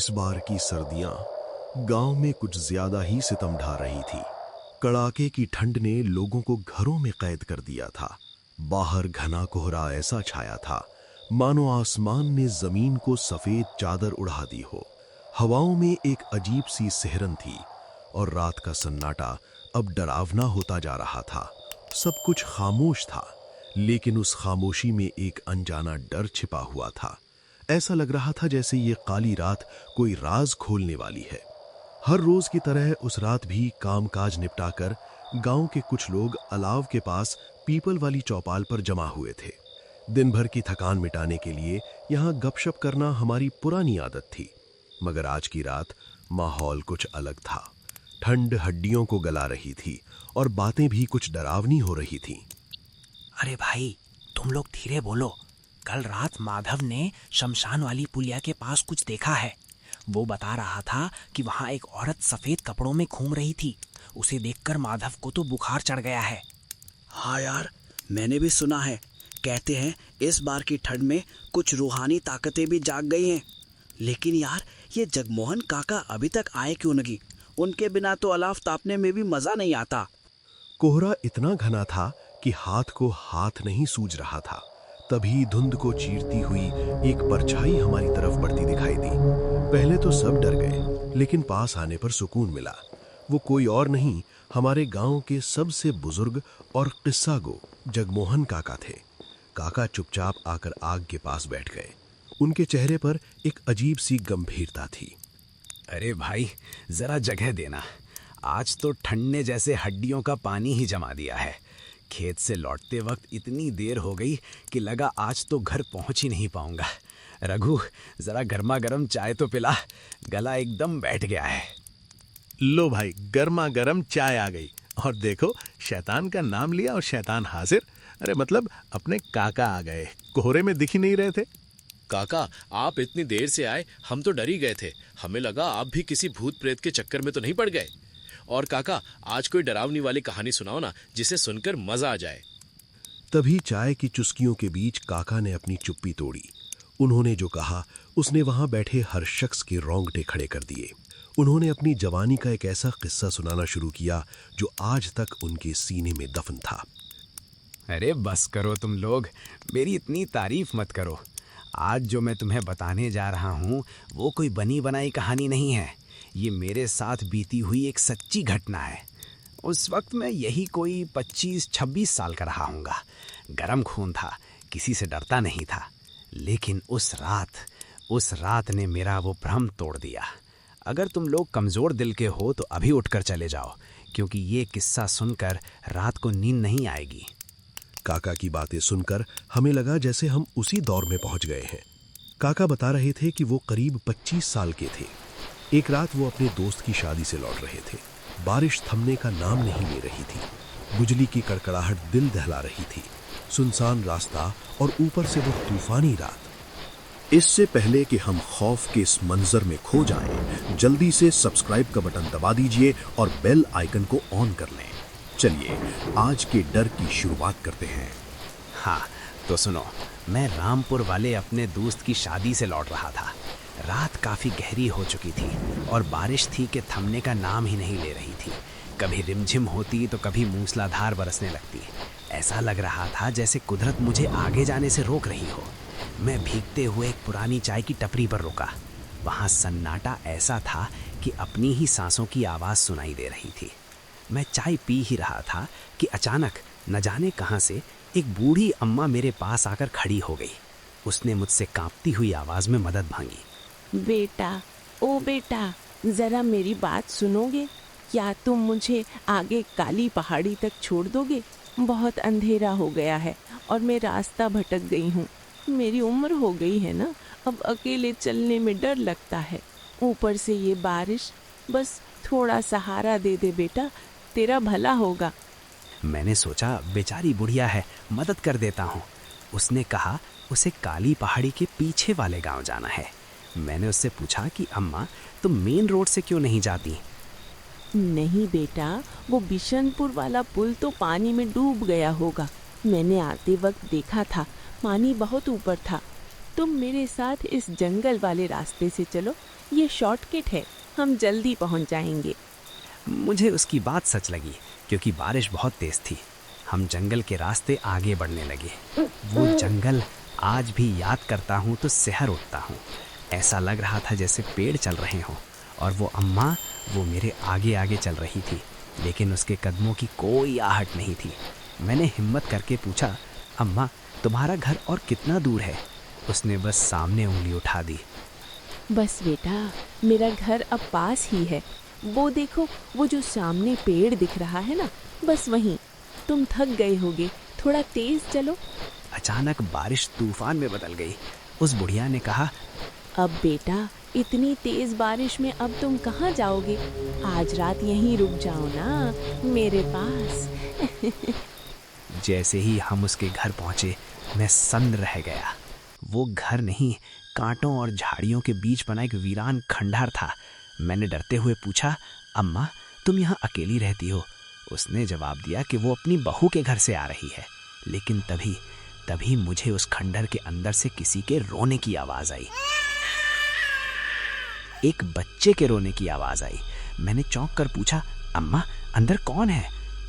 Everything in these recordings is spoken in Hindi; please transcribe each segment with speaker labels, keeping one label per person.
Speaker 1: इस बार की सर्दियां गांव में कुछ ज्यादा ही सितम ढा रही थी। कड़ाके की ठंड ने लोगों को घरों में कैद कर दिया था। बाहर घना कोहरा ऐसा छाया था मानो आसमान ने जमीन को सफेद चादर उड़ा दी हो। हवाओं में एक अजीब सी सिहरन थी और रात का सन्नाटा अब डरावना होता जा रहा था। सब कुछ खामोश था, लेकिन उस खामोशी में एक अनजाना डर छिपा हुआ था। ऐसा लग रहा था जैसे ये काली रात कोई राज खोलने वाली है। हर रोज की तरह उस रात भी कामकाज निपटाकर गांव के कुछ लोग अलाव के पास पीपल वाली चौपाल पर जमा हुए थे। दिन भर की थकान मिटाने के लिए यहाँ गपशप करना हमारी पुरानी आदत थी, मगर आज की रात माहौल कुछ अलग था। ठंड हड्डियों को गला रही थी और बातें भी कुछ डरावनी हो रही थीं।
Speaker 2: अरे भाई, तुम लोग धीरे बोलो। कल रात माधव ने शमशान वाली पुलिया के पास कुछ देखा है। वो बता रहा था कि वहाँ एक औरत सफेद कपड़ों में घूम रही थी। उसे देखकर माधव को तो बुखार चढ़ गया है।
Speaker 3: हाँ यार, मैंने भी सुना है। कहते हैं इस बार की ठंड में कुछ रूहानी ताकतें भी जाग गई हैं। लेकिन यार, ये जगमोहन काका अभी तक आए क्यों नहीं? उनके बिना तो अलाव तापने में भी मजा नहीं आता।
Speaker 1: कोहरा इतना घना था कि हाथ को हाथ नहीं सूझ रहा था। तभी धुंध को चीरती हुई एक परछाई हमारी तरफ बढ़ती दिखाई दी। पहले तो सब डर गए, लेकिन पास आने पर सुकून मिला। वो कोई और नहीं, हमारे गांव के सबसे बुजुर्ग और किस्सा गो जगमोहन काका थे। काका चुपचाप आकर आग के पास बैठ गए। उनके चेहरे पर एक अजीब सी गंभीरता थी।
Speaker 4: अरे भाई, जरा जगह देना। आज तो ठंड ने जैसे हड्डियों का पानी ही जमा दिया है। खेत से लौटते वक्त इतनी देर हो गई कि लगा आज तो घर पहुंच ही नहीं पाऊंगा। रघु, जरा गर्मा गर्म चाय तो पिला, गला एकदम बैठ गया है।
Speaker 5: लो भाई, गर्मा गर्म चाय आ गई। और देखो, शैतान का नाम लिया और शैतान हाजिर। अरे मतलब अपने काका आ गए, कोहरे में दिख ही नहीं रहे थे।
Speaker 6: काका, आप इतनी देर से आए, हम तो डर ही गए थे। हमें लगा आप भी किसी भूत प्रेत के चक्कर में तो नहीं पड़ गए। और काका, आज कोई डरावनी वाली कहानी सुनाओ ना, जिसे सुनकर मजा आ जाए।
Speaker 1: तभी चाय की चुस्कियों के बीच काका ने अपनी चुप्पी तोड़ी। उन्होंने जो कहा उसने वहां बैठे हर शख्स के रोंगटे खड़े कर दिए। उन्होंने अपनी जवानी का एक ऐसा किस्सा सुनाना शुरू किया जो आज तक उनके सीने में दफन था।
Speaker 4: अरे बस करो तुम लोग, मेरी इतनी तारीफ मत करो। आज जो मैं तुम्हें बताने जा रहा हूँ वो कोई बनी बनाई कहानी नहीं है। ये मेरे साथ बीती हुई एक सच्ची घटना है। उस वक्त मैं यही कोई 25-26 साल का रहा हूँगा। गरम खून था, किसी से डरता नहीं था। लेकिन उस रात ने मेरा वो भ्रम तोड़ दिया। अगर तुम लोग कमज़ोर दिल के हो तो अभी उठकर चले जाओ, क्योंकि ये किस्सा सुनकर रात को नींद नहीं आएगी।
Speaker 1: काका की बातें सुनकर हमें लगा जैसे हम उसी दौर में पहुंच गए हैं। काका बता रहे थे कि वो करीब 25 साल के थे। एक रात वो अपने दोस्त की शादी से लौट रहे थे। बारिश थमने का नाम नहीं ले रही थी। बिजली की कड़कड़ाहट दिल दहला रही थी। सुनसान रास्ता और ऊपर से वो तूफानी रात। इससे पहले कि हम खौफ के इस मंजर में खो जाएं, जल्दी से सब्सक्राइब का बटन दबा दीजिए और बेल आइकन को ऑन कर लें। चलिए आज के डर की शुरुआत करते हैं।
Speaker 4: हाँ तो सुनो, मैं रामपुर वाले अपने दोस्त की शादी से लौट रहा था। रात काफ़ी गहरी हो चुकी थी और बारिश थी कि थमने का नाम ही नहीं ले रही थी। कभी रिमझिम होती तो कभी मूसलाधार बरसने लगती। ऐसा लग रहा था जैसे कुदरत मुझे आगे जाने से रोक रही हो। मैं भीगते हुए एक पुरानी चाय की टपरी पर रुका। वहाँ सन्नाटा ऐसा था कि अपनी ही सांसों की आवाज़ सुनाई दे रही थी। मैं चाय पी ही रहा था कि अचानक न जाने कहाँ से एक बूढ़ी अम्मा मेरे पास आकर खड़ी हो गई। उसने मुझसे कांपती हुई आवाज़ में मदद मांगी।
Speaker 7: बेटा, ओ बेटा, जरा मेरी बात सुनोगे? क्या तुम मुझे आगे काली पहाड़ी तक छोड़ दोगे? बहुत अंधेरा हो गया है और मैं रास्ता भटक गई हूँ। मेरी उम्र हो गई है ना, अब अकेले चलने में डर लगता है। ऊपर से ये बारिश, बस थोड़ा सहारा दे दे बेटा, तेरा भला होगा।
Speaker 4: मैंने सोचा बेचारी बुढ़िया है, मदद कर देता हूँ। उसने कहा उसे काली पहाड़ी के पीछे वाले गांव जाना है। मैंने उससे पूछा कि अम्मा, तुम मेन रोड से क्यों नहीं जाती?
Speaker 7: नहीं बेटा, वो बिशनपुर वाला पुल तो पानी में डूब गया होगा। मैंने आते वक्त देखा था, पानी बहुत ऊपर था। तुम मेरे साथ इस जंगल वाले रास्ते से चलो, ये शॉर्टकट है, हम जल्दी पहुंच जाएंगे।
Speaker 4: मुझे उसकी बात सच लगी, क्योंकि बारिश बहुत तेज थी। हम जंगल के रास्ते आगे बढ़ने लगे। वो जंगल आज भी याद करता हूँ तो सिहर उठता हूँ। ऐसा लग रहा था जैसे पेड़ चल रहे हों, और वो अम्मा वो मेरे आगे आगे चल रही थी, लेकिन उसके कदमों की कोई आहट नहीं थी। मैंने हिम्मत करके पूछा, अम्मा तुम्हारा घर और कितना दूर है? उसने बस सामने उंगली उठा दी।
Speaker 7: बस बेटा, मेरा घर अब पास ही है। वो देखो, वो जो सामने पेड़ दिख रहा है ना, बस वहीं। तुम थक गए होगे, थोड़ा तेज चलो।
Speaker 4: अचानक बारिश तूफान में बदल गई। उस बुढ़िया ने कहा,
Speaker 7: अब बेटा, इतनी तेज बारिश में अब तुम कहाँ जाओगे? आज रात यहीं रुक जाओ ना, मेरे पास।
Speaker 4: जैसे ही हम उसके घर पहुंचे, मैं सन्न रह गया। वो घर नहीं, कांटों और झाड़ियों के बीच बना एक वीरान खंडहर था। मैंने डरते हुए पूछा, अम्मा तुम यहाँ अकेली रहती हो? उसने जवाब दिया कि वो अपनी बहू के घर से आ रही है। लेकिन तभी मुझे उस खंडहर के अंदर से किसी के रोने की आवाज आई। एक बच्चे के रोने की आवाज आई। मैंने चौंक कर पूछा, अम्मा अंदर कौन है?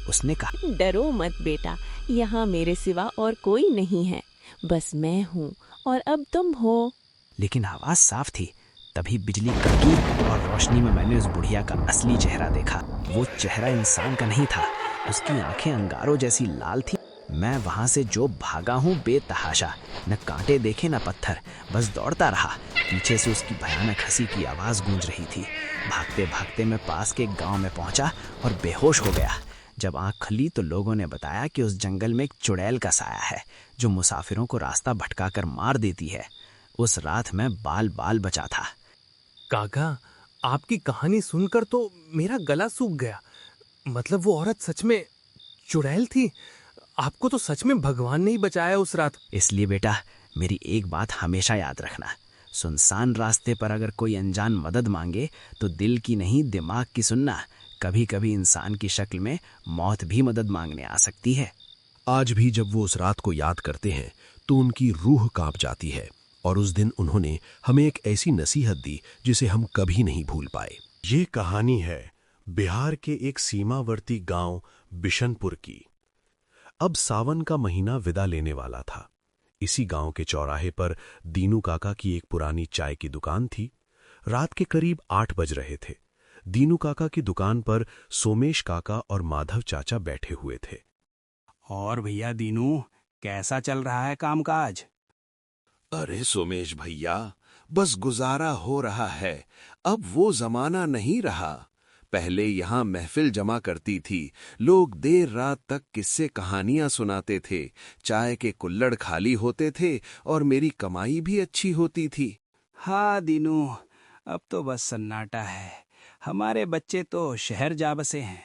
Speaker 4: उसने कहा,
Speaker 7: डरो मत बेटा, यहाँ मेरे सिवा और कोई नहीं है, बस मैं हूँ और अब तुम हो।
Speaker 4: लेकिन आवाज साफ थी। तभी बिजली कड़की और रोशनी में मैंने उस बुढ़िया का असली चेहरा देखा। वो चेहरा इंसान का नहीं था, उसकी आंखें अंगारों जैसी लाल थी। मैं वहां से जो भागा हूँ बेतहाशा, न कांटे देखे न पत्थर, बस दौड़ता रहा। पीछे से उसकी भयानक हंसी की आवाज गूंज रही थी। भागते भागते मैं पास के गांव में पहुंचा और बेहोश हो गया। जब आंख खुली तो लोगों ने बताया कि उस जंगल में एक चुड़ैल का साया है, जो मुसाफिरों को रास्ता भटकाकर मार देती है। उस रात मैं बाल बाल बचा था।
Speaker 8: काका, आपकी कहानी सुनकर तो मेरा गला सूख गया। मतलब वो औरत सच में चुड़ैल थी? आपको तो सच में भगवान ने ही बचाया उस रात।
Speaker 4: इसलिए बेटा, मेरी एक बात हमेशा याद रखना, सुनसान रास्ते पर अगर कोई अनजान मदद मांगे तो दिल की नहीं दिमाग की सुनना। कभी कभी इंसान की शक्ल में मौत भी मदद मांगने आ सकती है।
Speaker 1: आज भी जब वो उस रात को याद करते हैं तो उनकी रूह कांप जाती है, और उस दिन उन्होंने हमें एक ऐसी नसीहत दी जिसे हम कभी नहीं भूल पाए। ये कहानी है बिहार के एक सीमावर्ती गांव बिशनपुर की। अब सावन का महीना विदा लेने वाला था। इसी गांव के चौराहे पर दीनू काका की एक पुरानी चाय की दुकान थी। रात के करीब 8 बज रहे थे। दीनू काका की दुकान पर सोमेश काका और माधव चाचा बैठे हुए थे।
Speaker 4: और भैया दीनू, कैसा चल रहा है कामकाज?
Speaker 9: अरे सोमेश भैया, बस गुजारा हो रहा है। अब वो जमाना नहीं रहा। पहले यहाँ महफिल जमा करती थी, लोग देर रात तक किस्से कहानियां सुनाते थे, चाय के कुल्हड़ खाली होते थे और मेरी कमाई भी अच्छी होती थी।
Speaker 4: हाँ दीनू, अब तो बस सन्नाटा है। हमारे बच्चे तो शहर जा बसे हैं।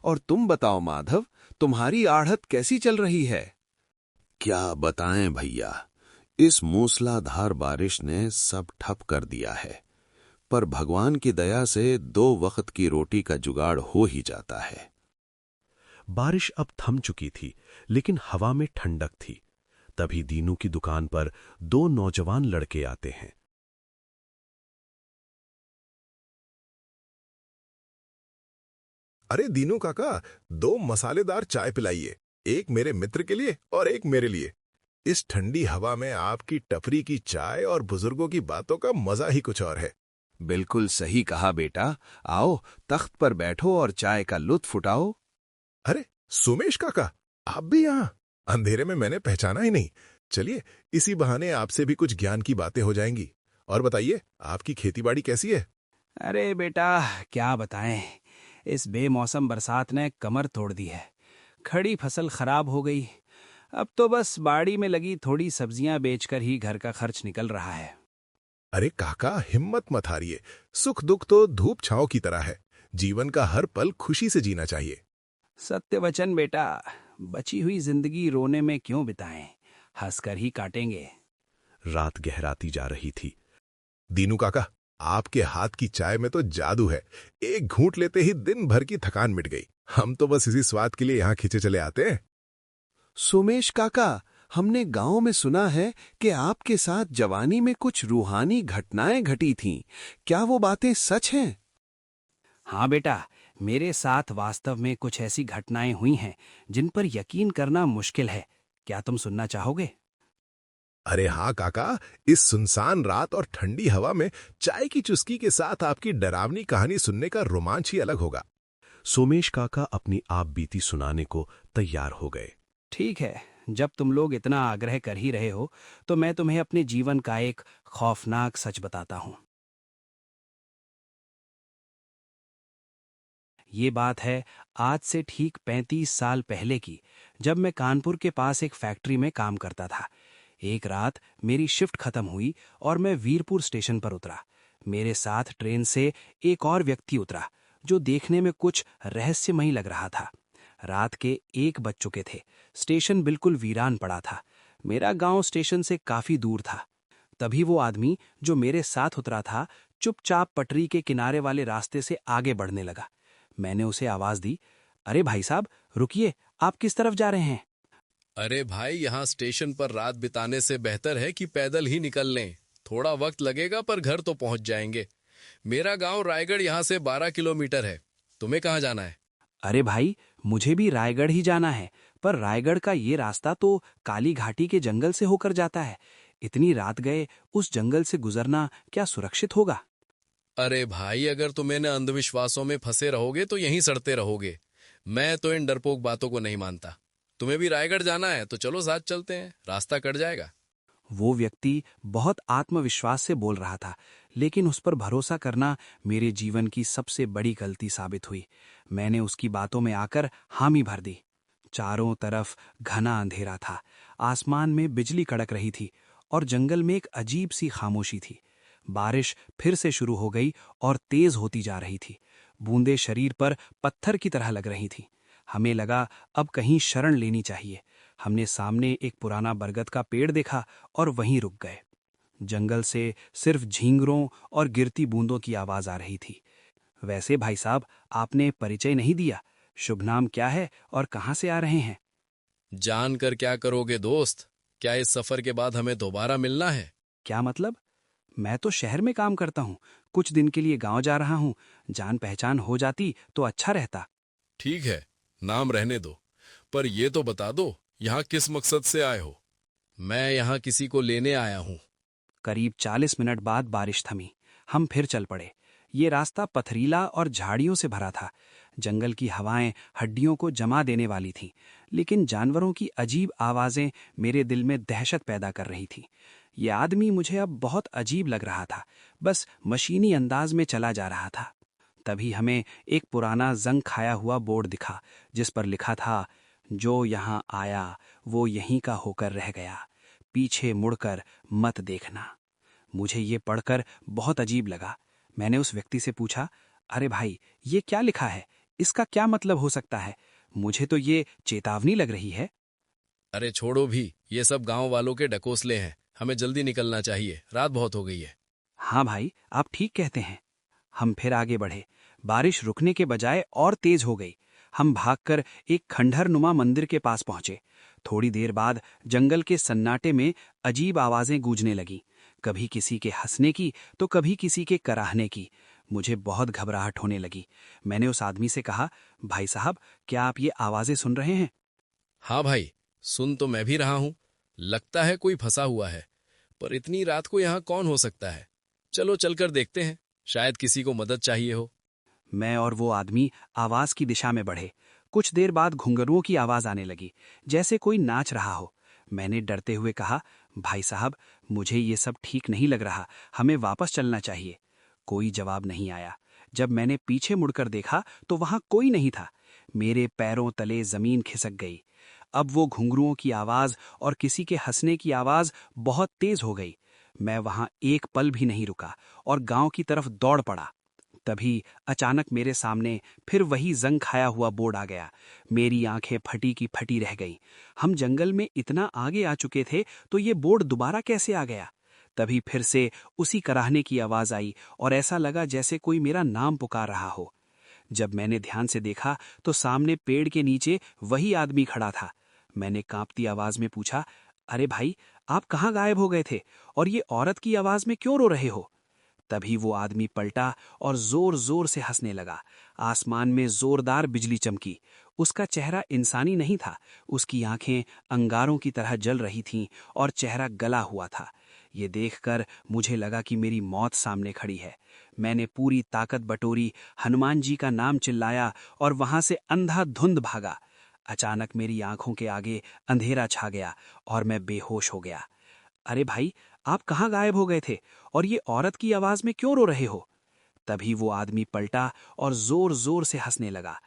Speaker 9: और तुम बताओ माधव, तुम्हारी आढ़त कैसी चल रही है? क्या बताएं भैया, इस मूसलाधार बारिश ने सब ठप कर दिया है, पर भगवान की दया से 2 वक्त की रोटी का जुगाड़ हो ही जाता है।
Speaker 1: बारिश अब थम चुकी थी, लेकिन हवा में ठंडक थी। तभी दीनू की दुकान पर 2 नौजवान लड़के आते हैं।
Speaker 10: अरे दीनू काका, 2 मसालेदार चाय पिलाइए, एक मेरे मित्र के लिए और एक मेरे लिए। इस ठंडी हवा में आपकी टपरी की चाय और बुजुर्गों की बातों का मजा ही कुछ और है।
Speaker 9: बिल्कुल सही कहा बेटा। आओ तख्त पर बैठो और चाय का लुत्फ उठाओ।
Speaker 10: अरे सोमेश काका, आप भी यहाँ? अंधेरे में मैंने पहचाना ही नहीं। चलिए, इसी बहाने आपसे भी कुछ ज्ञान की बातें हो जाएंगी। और बताइए, आपकी खेतीबाड़ी कैसी है?
Speaker 4: अरे बेटा, क्या बताएं, इस बेमौसम बरसात ने कमर तोड़ दी है। खड़ी फसल खराब हो गई। अब तो बस बाड़ी में लगी थोड़ी सब्जियां बेचकर ही घर का खर्च निकल रहा है।
Speaker 10: अरे काका, हिम्मत मत हारिए। सुख दुख तो धूप छांव की तरह है। जीवन का हर पल खुशी से जीना चाहिए।
Speaker 4: सत्य वचन बेटा, बची हुई जिंदगी रोने में क्यों बिताएं, हंसकर ही काटेंगे।
Speaker 1: रात गहराती जा रही थी।
Speaker 10: दीनू काका, आपके हाथ की चाय में तो जादू है। एक घूंट लेते ही दिन भर की थकान मिट गई। हम तो बस इसी स्वाद के लिए यहाँ खींचे चले आते हैं।
Speaker 9: सोमेश काका, हमने गांव में सुना है कि आपके साथ जवानी में कुछ रूहानी घटनाएं घटी थीं। क्या वो बातें सच हैं?
Speaker 4: हाँ बेटा, मेरे साथ वास्तव में कुछ ऐसी घटनाएं हुई हैं जिन पर यकीन करना मुश्किल है। क्या तुम सुनना चाहोगे?
Speaker 10: अरे हाँ काका, इस सुनसान रात और ठंडी हवा में चाय की चुस्की के साथ आपकी डरावनी कहानी सुनने का रोमांच ही अलग होगा।
Speaker 1: सोमेश काका अपनी आप बीती सुनाने को तैयार हो गए।
Speaker 4: ठीक है, जब तुम लोग इतना आग्रह कर ही रहे हो तो मैं तुम्हें अपने जीवन का एक खौफनाक सच बताता हूँ। ये बात है आज से ठीक 35 साल पहले की, जब मैं कानपुर के पास एक फैक्ट्री में काम करता था। एक रात मेरी शिफ्ट खत्म हुई और मैं वीरपुर स्टेशन पर उतरा। मेरे साथ ट्रेन से एक और व्यक्ति उतरा जो देखने में कुछ रहस्यमयी लग रहा था। रात के 1 बज चुके थे। स्टेशन बिल्कुल वीरान पड़ा था। मेरा गांव स्टेशन से काफी दूर था। तभी वो आदमी जो मेरे साथ उतरा था चुपचाप पटरी के किनारे वाले रास्ते से आगे बढ़ने लगा। मैंने उसे आवाज दी, अरे भाई साहब रुकिए, आप किस तरफ जा रहे हैं?
Speaker 6: अरे भाई, यहाँ स्टेशन पर रात बिताने से बेहतर है कि पैदल ही निकल लें। थोड़ा वक्त लगेगा पर घर तो पहुंच जाएंगे। मेरा गांव रायगढ़ यहाँ से 12 किलोमीटर है। तुम्हें कहाँ जाना है?
Speaker 4: अरे भाई, मुझे भी रायगढ़ ही जाना है, पर रायगढ़ का ये रास्ता तो काली घाटी के जंगल से होकर जाता है। इतनी रात गए उस जंगल से गुजरना क्या सुरक्षित होगा?
Speaker 6: अरे भाई, अगर तुम इन अंधविश्वासों में फंसे रहोगे तो यहीं सड़ते रहोगे। मैं तो इन डरपोक बातों को नहीं मानता। तुम्हें भी रायगढ़ जाना है तो चलो साथ चलते हैं, रास्ता कट जाएगा।
Speaker 4: वो व्यक्ति बहुत आत्मविश्वास से बोल रहा था, लेकिन उस पर भरोसा करना मेरे जीवन की सबसे बड़ी गलती साबित हुई। मैंने उसकी बातों में आकर हामी भर दी। चारों तरफ घना अंधेरा था, आसमान में बिजली कड़क रही थी और जंगल में एक अजीब सी खामोशी थी। बारिश फिर से शुरू हो गई और तेज होती जा रही थी। बूंदें शरीर पर पत्थर की तरह लग रही थीं। हमें लगा अब कहीं शरण लेनी चाहिए। हमने सामने एक पुराना बरगद का पेड़ देखा और वहीं रुक गए। जंगल से सिर्फ झींगरों और गिरती बूंदों की आवाज आ रही थी। वैसे भाई साहब, आपने परिचय नहीं दिया। शुभ नाम क्या है और कहाँ से आ रहे हैं?
Speaker 6: जानकर क्या करोगे दोस्त? क्या इस सफर के बाद हमें दोबारा मिलना है?
Speaker 4: क्या मतलब? मैं तो शहर में काम करता हूँ, कुछ दिन के लिए गांव जा रहा हूँ। जान पहचान हो जाती तो अच्छा रहता।
Speaker 6: ठीक है, नाम रहने दो, पर ये तो बता दो यहाँ किस मकसद से आए हो? मैं यहाँ किसी को लेने आया हूँ।
Speaker 4: करीब 40 मिनट बाद बारिश थमी। हम फिर चल पड़े। ये रास्ता पथरीला और झाड़ियों से भरा था। जंगल की हवाएं हड्डियों को जमा देने वाली थीं, लेकिन जानवरों की अजीब आवाजें मेरे दिल में दहशत पैदा कर रही थीं। ये आदमी मुझे अब बहुत अजीब लग रहा था, बस मशीनी अंदाज में चला जा रहा था। तभी हमें एक पुराना जंग खाया हुआ बोर्ड दिखा, जिस पर लिखा था, जो यहाँ आया वो यहीं का होकर रह गया, पीछे मुड़कर मत देखना। मुझे ये पढ़कर बहुत अजीब लगा। मैंने उस व्यक्ति से पूछा, अरे भाई, ये क्या लिखा है? इसका क्या मतलब हो सकता है? मुझे तो ये चेतावनी लग रही है।
Speaker 6: अरे छोड़ो भी, ये सब गांव वालों के डकोसले हैं। हमें जल्दी निकलना चाहिए, रात बहुत हो गई है।
Speaker 4: हाँ भाई, आप ठीक कहते हैं। हम फिर आगे बढ़े। बारिश रुकने के बजाय और तेज हो गई। हम भागकर एक खंडहर नुमा मंदिर के पास पहुंचे। थोड़ी देर बाद जंगल के सन्नाटे में अजीब आवाजें गूंजने लगीं, कभी किसी के हंसने की तो कभी किसी के कराहने की। मुझे बहुत घबराहट होने लगी। मैंने उस आदमी से कहा, भाई साहब, क्या आप ये आवाजें सुन रहे हैं?
Speaker 6: हाँ भाई, सुन तो मैं भी रहा हूँ। लगता है कोई फंसा हुआ है, पर इतनी रात को यहाँ कौन हो सकता है? चलो चलकर देखते हैं, शायद किसी को मदद चाहिए हो।
Speaker 4: मैं और वो आदमी आवाज की दिशा में बढ़े। कुछ देर बाद घुंघरुओं की आवाज आने लगी, जैसे कोई नाच रहा हो। मैंने डरते हुए कहा, भाई साहब, मुझे ये सब ठीक नहीं लग रहा, हमें वापस चलना चाहिए। कोई जवाब नहीं आया। जब मैंने पीछे मुड़कर देखा तो वहां कोई नहीं था। मेरे पैरों तले जमीन खिसक गई। अब वो घुंघरुओं की आवाज और किसी के हंसने की आवाज बहुत तेज हो गई। मैं वहां एक पल भी नहीं रुका और गांव की तरफ दौड़ पड़ा। तभी अचानक मेरे सामने फिर वही जंग खाया हुआ बोर्ड आ गया। मेरी आंखें फटी की फटी रह गईं। हम जंगल में इतना आगे आ चुके थे तो ये बोर्ड दोबारा कैसे आ गया? तभी फिर से उसी कराहने की आवाज आई और ऐसा लगा जैसे कोई मेरा नाम पुकार रहा हो। जब मैंने ध्यान से देखा तो सामने पेड़ के नीचे वही आदमी खड़ा था। मैंने कांपती आवाज में पूछा, अरे भाई, आप कहाँ गायब हो गए थे और ये औरत की आवाज में क्यों रो रहे हो? तभी वो आदमी पलटा और जोर जोर से हंसने लगा। आसमान में जोरदार बिजली चमकी। उसका चेहरा इंसानी नहीं था, उसकी आंखें अंगारों की तरह जल रही थीं और चेहरा गला हुआ था। ये देखकर मुझे लगा कि मेरी मौत सामने खड़ी है। मैंने पूरी ताकत बटोरी, हनुमान जी का नाम चिल्लाया और वहां से अंधाधुंध भागा। अचानक मेरी आंखों के आगे अंधेरा छा गया और मैं बेहोश हो गया। अरे भाई, आप कहाँ गायब हो गए थे और ये औरत की आवाज में क्यों रो रहे हो? तभी वो आदमी पलटा और जोर जोर से हंसने लगा।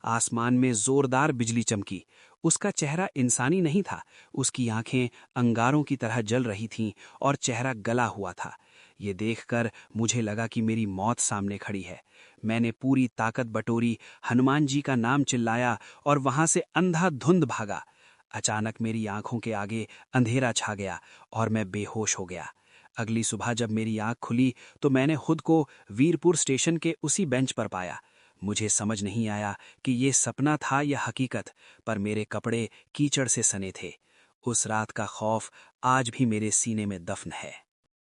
Speaker 4: आसमान में जोरदार बिजली चमकी। उसका चेहरा इंसानी नहीं था, उसकी आंखें अंगारों की तरह जल रही थीं और चेहरा गला हुआ था। ये देखकर मुझे लगा कि मेरी मौत सामने खड़ी है। मैंने पूरी ताकत बटोरी, हनुमान जी का नाम चिल्लाया और वहां से अंधाधुंध भागा। अचानक मेरी आंखों के आगे अंधेरा छा गया और मैं बेहोश हो गया। अगली सुबह जब मेरी आंख खुली तो मैंने खुद को वीरपुर स्टेशन के उसी बेंच पर पाया। मुझे समझ नहीं आया कि ये सपना था या हकीकत, पर मेरे कपड़े कीचड़ से सने थे। उस रात का खौफ आज भी मेरे सीने में दफन है।